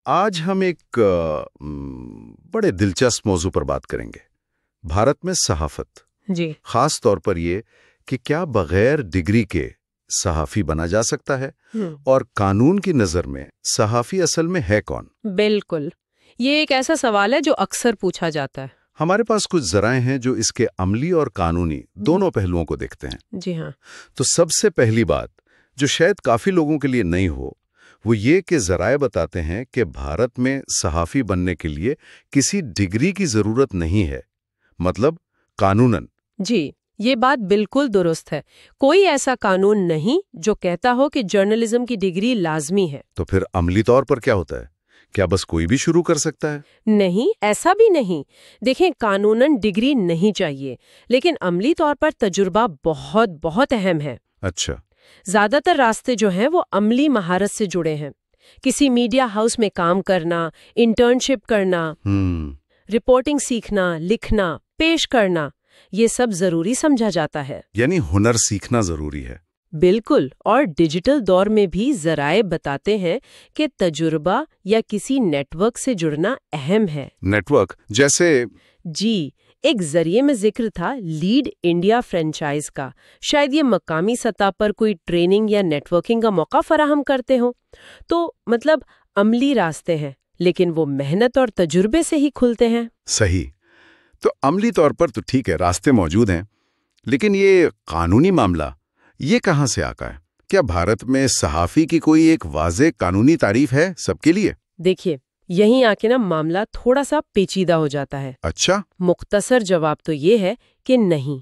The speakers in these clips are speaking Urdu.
آج ہم ایک بڑے دلچسپ موضوع پر بات کریں گے، بھارت میں صحافت۔ جی، خاص طور پر یہ کہ کیا بغیر ڈگری کے صحافی بنا جا سکتا ہے، اور قانون کی نظر میں صحافی اصل میں ہے کون؟ بالکل، یہ ایک ایسا سوال ہے جو اکثر پوچھا جاتا ہے۔ ہمارے پاس کچھ ذرائع ہیں جو اس کے عملی اور قانونی دونوں پہلوؤں کو دیکھتے ہیں۔ جی ہاں، تو سب سے پہلی بات جو شاید کافی لوگوں کے لیے نہیں ہو، وہ یہ کہ ذرائع بتاتے ہیں کہ بھارت میں صحافی بننے کے لیے کسی ڈگری کی ضرورت نہیں ہے، مطلب قانوناً۔ جی، یہ بات بالکل درست ہے۔ کوئی ایسا قانون نہیں جو کہتا ہو کہ جرنلزم کی ڈگری لازمی ہے۔ تو پھر عملی طور پر کیا ہوتا ہے؟ کیا بس کوئی بھی شروع کر سکتا ہے؟ نہیں، ایسا بھی نہیں۔ دیکھیں، قانوناً ڈگری نہیں چاہیے، لیکن عملی طور پر تجربہ بہت بہت اہم ہے۔ اچھا، زیادہ تر راستے جو ہیں وہ عملی مہارت سے جڑے ہیں۔ کسی میڈیا ہاؤس میں کام کرنا، انٹرنشپ کرنا، رپورٹنگ سیکھنا، لکھنا، پیش کرنا، یہ سب ضروری سمجھا جاتا ہے۔ یعنی ہنر سیکھنا ضروری ہے۔ بالکل، اور ڈیجیٹل دور میں بھی ذرائع بتاتے ہیں کہ تجربہ یا کسی نیٹ ورک سے جڑنا اہم ہے۔ نیٹ ورک جیسے؟ جی، ایک ذریعے میں ذکر تھا لیڈ انڈیا فرنچائز کا۔ شاید یہ مقامی سطح پر کوئی ٹریننگ یا نیٹ ورکنگ کا موقع فراہم کرتے ہوں۔ تو مطلب عملی راستے ہیں، لیکن وہ محنت اور تجربے سے ہی کھلتے ہیں۔ صحیح۔ تو عملی طور پر تو ٹھیک ہے، راستے موجود ہیں، لیکن یہ قانونی معاملہ یہ کہاں سے آتا ہے؟ کیا بھارت میں صحافی کی کوئی ایک واضح قانونی تعریف ہے سب کے لیے؟ دیکھیے، یہیں آ کے معاملہ تھوڑا سا پیچیدہ ہو جاتا ہے۔ اچھا، مختصر جواب تو یہ ہے کہ نہیں،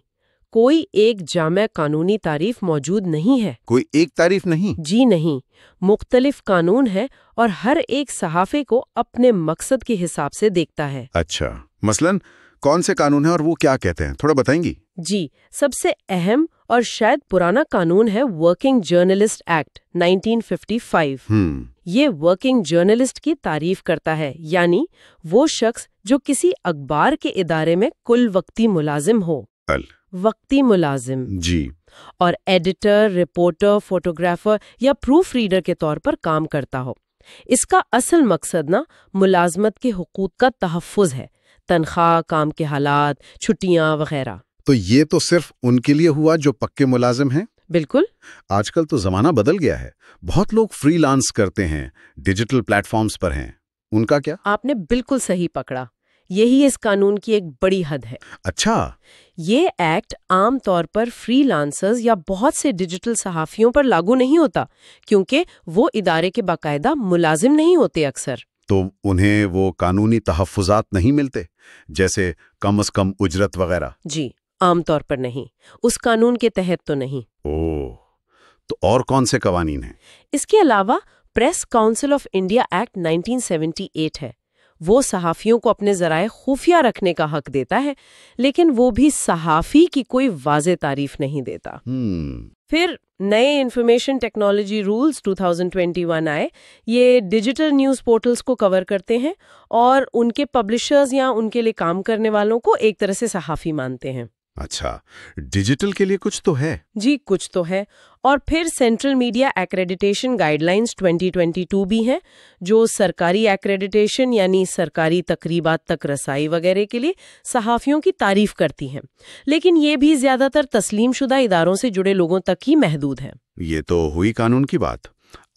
کوئی ایک جامع قانونی تعریف موجود نہیں ہے۔ کوئی ایک تعریف نہیں؟ جی نہیں، مختلف قانون ہے اور ہر ایک صحافی کو اپنے مقصد کے حساب سے دیکھتا ہے۔ اچھا، مثلاً کون سے قانون ہیں اور وہ کیا کہتے ہیں، تھوڑا بتائیں گی؟ جی، سب سے اہم اور شاید پرانا قانون ہے ورکنگ جرنلسٹ ایکٹ 1955۔ یہ ورکنگ جرنلسٹ کی تعریف کرتا ہے، یعنی وہ شخص جو کسی اخبار کے ادارے میں کل وقتی ملازم ہو۔ وقتی ملازم، جی، اور ایڈیٹر، رپورٹر، فوٹوگرافر یا پروف ریڈر کے طور پر کام کرتا ہو۔ اس کا اصل مقصد ملازمت کے حقوق کا تحفظ ہے، تنخواہ، کام کے حالات، چھٹیاں وغیرہ۔ تو یہ تو صرف ان کے لیے ہوا جو پکے ملازم ہیں؟ بالکل۔ آج کل تو زمانہ بدل گیا ہے، بہت لوگ فری لانس کرتے ہیں، ڈیجیٹل پلیٹ فارمز پر ہیں، ان کا کیا؟ آپ نے بالکل صحیح پکڑا، یہی اس قانون کی ایک بڑی حد ہے۔ اچھا، یہ ایکٹ عام طور پر فری لانسرز یا بہت سے ڈیجیٹل صحافیوں پر لاگو نہیں ہوتا، کیونکہ وہ ادارے کے باقاعدہ ملازم نہیں ہوتے اکثر۔ تو انہیں وہ قانونی تحفظات نہیں ملتے، جیسے کم از کم اجرت وغیرہ؟ جی، عام طور پر نہیں، اس قانون کے تحت تو نہیں۔ تو اور کون سے قوانین ہیں؟ اس کے علاوہ press council of India act 1978 ہے۔ وہ صحافیوں کو اپنے ذرائع خفیہ رکھنے کا حق دیتا ہے، لیکن وہ بھی صحافی کی کوئی واضح تعریف نہیں دیتا۔ پھر نئے انفارمیشن ٹیکنالوجی رولز 2021 آئے۔ یہ ڈیجیٹل نیوز پورٹلز کو کور کرتے ہیں اور ان کے پبلشرز یا ان کے لیے کام کرنے والوں کو ایک طرح سے صحافی مانتے ہیں۔ اچھا، ڈیجیٹل کے لیے کچھ تو ہے؟ جی، کچھ تو ہے۔ اور پھر central media accreditation guide lines 2022 بھی ہیں، جو سرکاری ایکریڈیٹیشن یعنی سرکاری تقریبات تک رسائی وغیرہ کے لیے صحافیوں کی تعریف کرتی ہیں، لیکن یہ بھی زیادہ تر تسلیم شدہ اداروں سے جڑے لوگوں تک ہی محدود ہے۔ یہ تو ہوئی قانون کی بات۔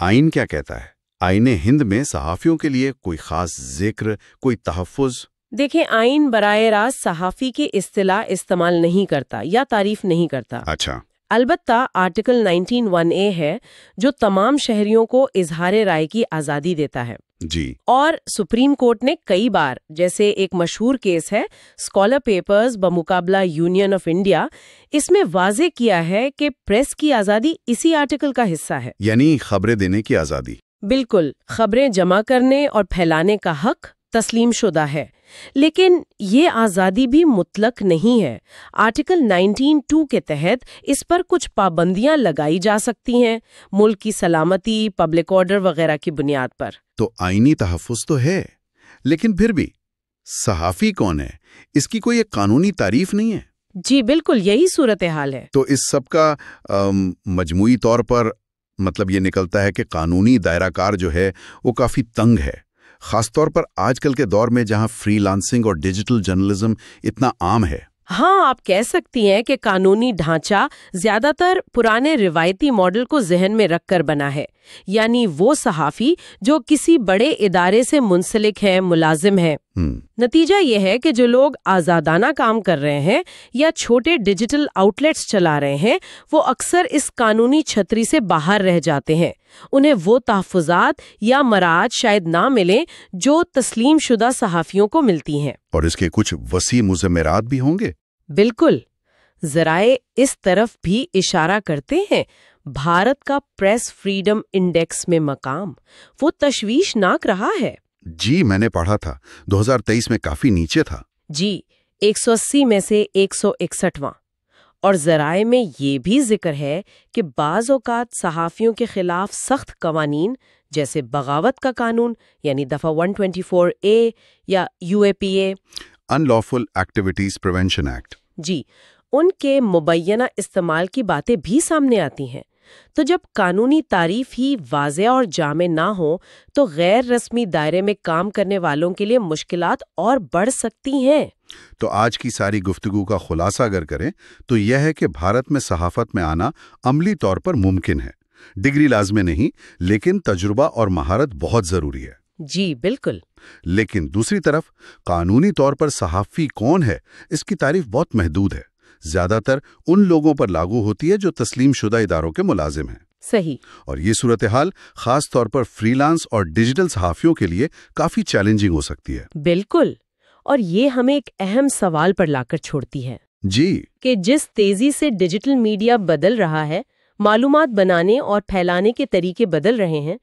آئین کیا کہتا ہے؟ آئین ہند میں صحافیوں کے لیے کوئی خاص ذکر، کوئی تحفظ؟ دیکھیں، آئین براہ راست صحافی کی اصطلاح استعمال نہیں کرتا یا تعریف نہیں کرتا۔ اچھا، البتہ آرٹیکل 19(1)(a) ہے جو تمام شہریوں کو اظہار رائے کی آزادی دیتا ہے۔ جی، اور سپریم کورٹ نے کئی بار، جیسے ایک مشہور کیس ہے اسکالر پیپرز بمقابلہ یونین آف انڈیا، اس میں واضح کیا ہے کہ پریس کی آزادی اسی آرٹیکل کا حصہ ہے۔ یعنی خبریں دینے کی آزادی؟ بالکل، خبریں جمع کرنے اور پھیلانے کا حق تسلیم شدہ ہے، لیکن یہ آزادی بھی مطلق نہیں ہے۔ آرٹیکل 19(2) کے تحت اس پر کچھ پابندیاں لگائی جا سکتی ہیں، ملک کی سلامتی، پبلک آرڈر وغیرہ کی بنیاد پر۔ تو آئینی تحفظ تو ہے، لیکن پھر بھی صحافی کون ہے؟ اس کی کوئی ایک قانونی تعریف نہیں ہے۔ جی بالکل، یہی صورتحال ہے۔ تو اس سب کا مجموعی طور پر مطلب یہ نکلتا ہے کہ قانونی دائرہ کار جو ہے وہ کافی تنگ ہے۔ خاص طور پر آج کل کے دور میں جہاں فری لانسنگ اور ڈیجیٹل جرنلزم اتنا عام ہے؟ ہاں، آپ کہہ سکتی ہیں کہ قانونی ڈھانچہ زیادہ تر پرانے روایتی ماڈل کو ذہن میں رکھ کر بنا ہے، یعنی وہ صحافی جو کسی بڑے ادارے سے منسلک ہے، ملازم ہے۔ نتیجہ یہ ہے کہ جو لوگ آزادانہ کام کر رہے ہیں یا چھوٹے ڈیجیٹل آؤٹ لیٹس چلا رہے ہیں، وہ اکثر اس قانونی چھتری سے باہر رہ جاتے ہیں۔ انہیں وہ تحفظات یا مراعات شاید نہ ملیں جو تسلیم شدہ صحافیوں کو ملتی ہیں۔ اور اس کے کچھ وسیع مضمرات بھی ہوں گے؟ بالکل، ذرائع اس طرف بھی اشارہ کرتے ہیں۔ بھارت کا پریس فریڈم انڈیکس میں مقام وہ تشویشناک رہا ہے۔ جی، میں نے پڑھا تھا 2023 میں کافی نیچے تھا۔ جی، 180 میں سے 161واں۔ اور ذرائع میں یہ بھی ذکر ہے کہ بعض اوقات صحافیوں کے خلاف سخت قوانین جیسے بغاوت کا قانون یعنی دفعہ 124A یا UAPA انلافل ایکٹیویٹیز پریونشن ایکٹ، جی، ان کے مبینہ استعمال کی باتیں بھی سامنے آتی ہیں۔ تو جب قانونی تعریف ہی واضح اور جامع نہ ہو تو غیر رسمی دائرے میں کام کرنے والوں کے لیے مشکلات اور بڑھ سکتی ہیں۔ تو آج کی ساری گفتگو کا خلاصہ اگر کریں تو یہ ہے کہ بھارت میں صحافت میں آنا عملی طور پر ممکن ہے۔ ڈگری لازمی نہیں، لیکن تجربہ اور مہارت بہت ضروری ہے۔ جی بالکل۔ لیکن دوسری طرف قانونی طور پر صحافی کون ہے، اس کی تعریف بہت محدود ہے۔ زیادہ تر ان لوگوں پر لاگو ہوتی ہے جو تسلیم شدہ اداروں کے ملازم ہیں۔ صحیح۔ اور یہ صورتحال خاص طور پر فری لانس اور ڈیجیٹل صحافیوں کے لیے کافی چیلنجنگ ہو سکتی ہے۔ بالکل، اور یہ ہمیں ایک اہم سوال پر لا کر چھوڑتی ہے۔ جی، کہ جس تیزی سے ڈیجیٹل میڈیا بدل رہا ہے، معلومات بنانے اور پھیلانے کے طریقے بدل رہے ہیں،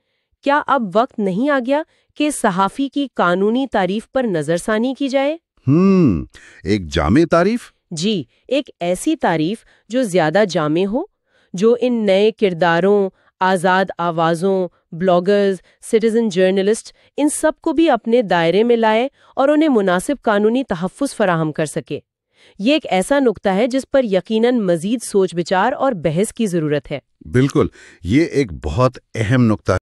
کیا اب وقت نہیں آ گیا کہ صحافی کی قانونی تعریف پر نظر ثانی کی جائے؟ ایک جامع تعریف؟ جی، ایک ایسی تعریف جو زیادہ جامع ہو، جو ان نئے کرداروں، آزاد آوازوں، بلاگرز، سٹیزن جرنلسٹ، ان سب کو بھی اپنے دائرے میں لائے اور انہیں مناسب قانونی تحفظ فراہم کر سکے۔ یہ ایک ایسا نقطہ ہے جس پر یقیناً مزید سوچ بچار اور بحث کی ضرورت ہے۔ بالکل، یہ ایک بہت اہم نقطہ